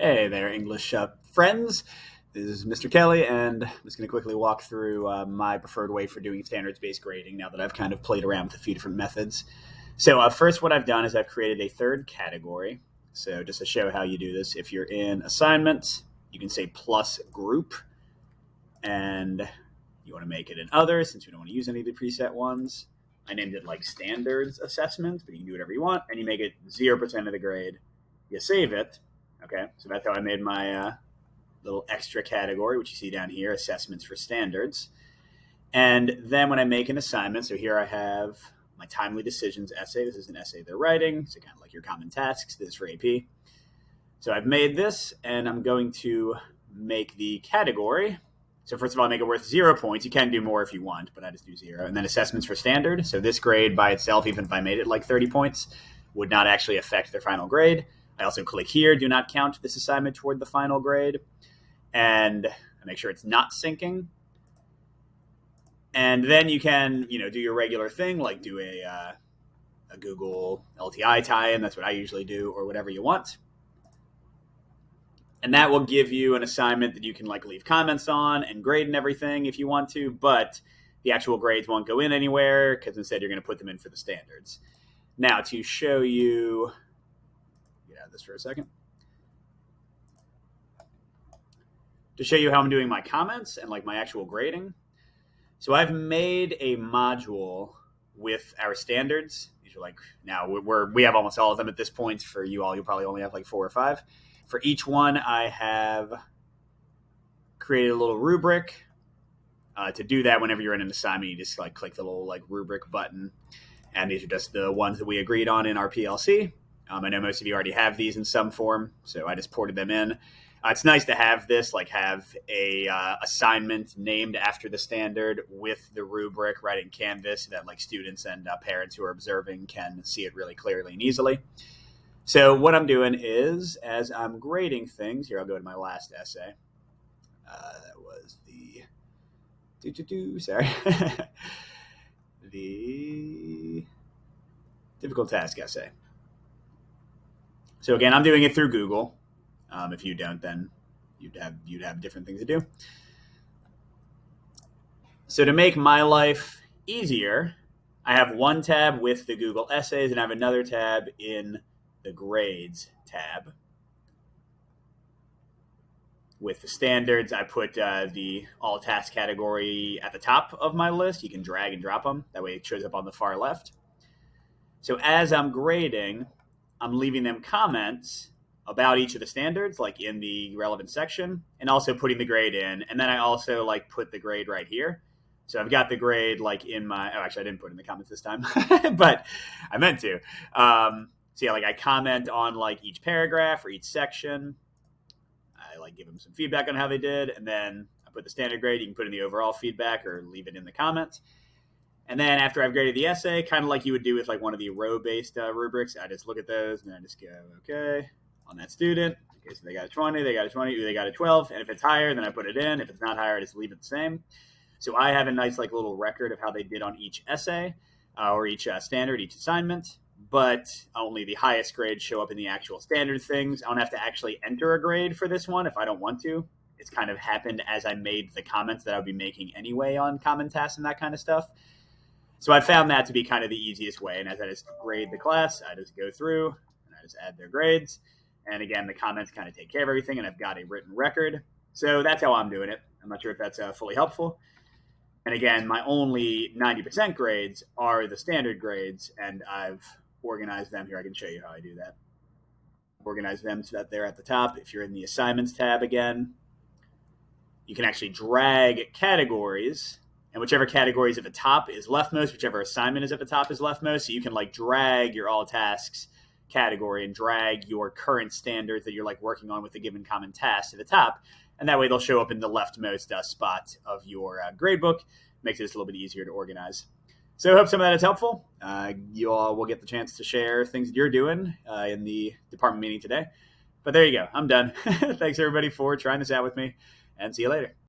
Hey there, English friends. This is Mr. Kelley, and I'm just going to quickly walk through my preferred way for doing standards-based grading now that I've kind of played around with a few different methods. So first, what I've done is I've created a third category. So just to show how you do this, if you're in assignments, you can say plus group, and you want to make it an other since we don't want to use any of the preset ones. I named it like standards assessment, but you can do whatever you want, and you make it 0% of the grade. You save it. Okay, so that's how I made my little extra category, which you see down here, assessments for standards. And then when I make an assignment, so here I have my timely decisions essay. This is an essay they're writing, so kind of like your common tasks. This is for AP. So I've made this, and I'm going to make the category. So first of all, I make it worth 0 points. You can do more if you want, but I just do 0. And then assessments for standard. So this grade by itself, even if I made it like 30 points, would not actually affect their final grade. I also click here, do not count this assignment toward the final grade. And I make sure it's not syncing. And then you can, do your regular thing, like do a Google LTI tie-in. That's what I usually do, or whatever you want. And that will give you an assignment that you can like leave comments on and grade and everything if you want to, but the actual grades won't go in anywhere because instead you're going to put them in for the standards. Now to show you, get out of this for a second. To show you how I'm doing my comments and like my actual grading. So I've made a module with our standards. These are like, now we have almost all of them at this point. For you all, you'll probably only have like 4 or 5. For each one, I have created a little rubric. To do that, whenever you're in an assignment, you just like click the little like rubric button. And these are just the ones that we agreed on in our PLC. I know most of you already have these in some form, so I just ported them in. It's nice to have this, like have a assignment named after the standard with the rubric right in Canvas so that like students and parents who are observing can see it really clearly and easily. So what I'm doing is, as I'm grading things, here I'll go to my last essay. That was the, sorry, the difficult task essay. So again, I'm doing it through Google. If you don't, then you'd have different things to do. So to make my life easier, I have one tab with the Google Essays, and I have another tab in the Grades tab. With the standards, I put the all task category at the top of my list. You can drag and drop them. That way it shows up on the far left. So as I'm grading, I'm leaving them comments about each of the standards, like in the relevant section, and also putting the grade in. And then I also like put the grade right here. So I've got the grade like in my, actually I didn't put it in the comments this time, but I meant to. So yeah, like I comment on like each paragraph or each section. I like give them some feedback on how they did. And then I put the standard grade. You can put in the overall feedback or leave it in the comments. And then after I've graded the essay, kind of like you would do with like one of the row-based rubrics, I just look at those and I just go, okay, on that student. Okay, so they got a 20, they got a 20, they got a 12. And if it's higher, then I put it in. If it's not higher, I just leave it the same. So I have a nice like little record of how they did on each essay or each standard, each assignment. But only the highest grades show up in the actual standard things. I don't have to actually enter a grade for this one if I don't want to. It's kind of happened as I made the comments that I would be making anyway on common tasks and that kind of stuff. So I found that to be kind of the easiest way. And as I just grade the class, I just go through and I just add their grades. And again, the comments kind of take care of everything, and I've got a written record. So that's how I'm doing it. I'm not sure if that's fully helpful. And again, my only 90% grades are the standard grades, and I've organized them here. I can show you how I do that. Organize them so that they're at the top. If you're in the assignments tab again, you can actually drag categories, and whichever category is at the top is leftmost, whichever assignment is at the top is leftmost. So you can like drag your all tasks category and drag your current standards that you're like working on with a given common task to the top. And that way they'll show up in the leftmost spot of your gradebook. Makes it just a little bit easier to organize. So I hope some of that is helpful. You all will get the chance to share things that you're doing in the department meeting today. But there you go. I'm done. Thanks everybody for trying this out with me, and see you later.